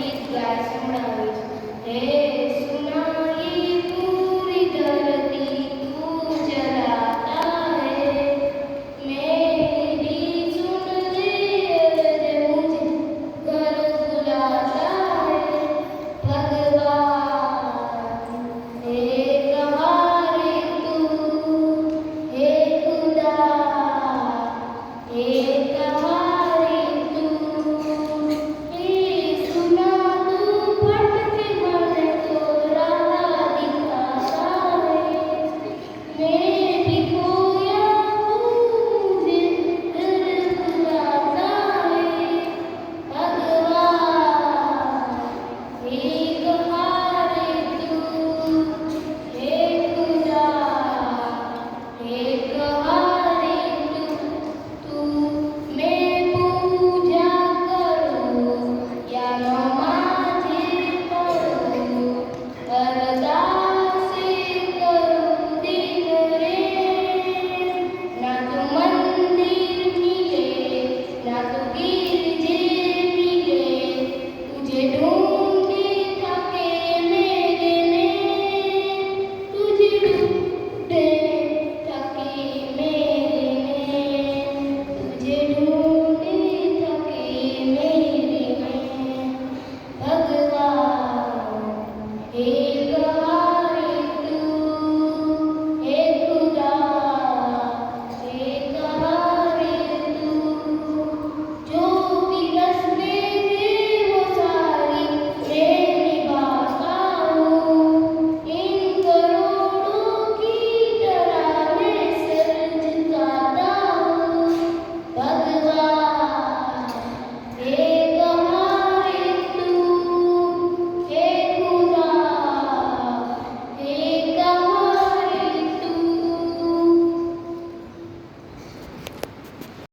गीत गाय संभळावीश। हे सुनाई पूरी धरती तू जलाता है, मेरी सुन ले मुझे घर बुलाता है। भगवान एक हारे तू, हे खुदा एक हारे तू। हे सुना तू भटके मन को राह दिखाता है, मैं भी खोया हूँ मुझे घर बुलाता है। भगवान एक हारे तू, हे खुदा एक हारे तू। मैं पूजा करूं या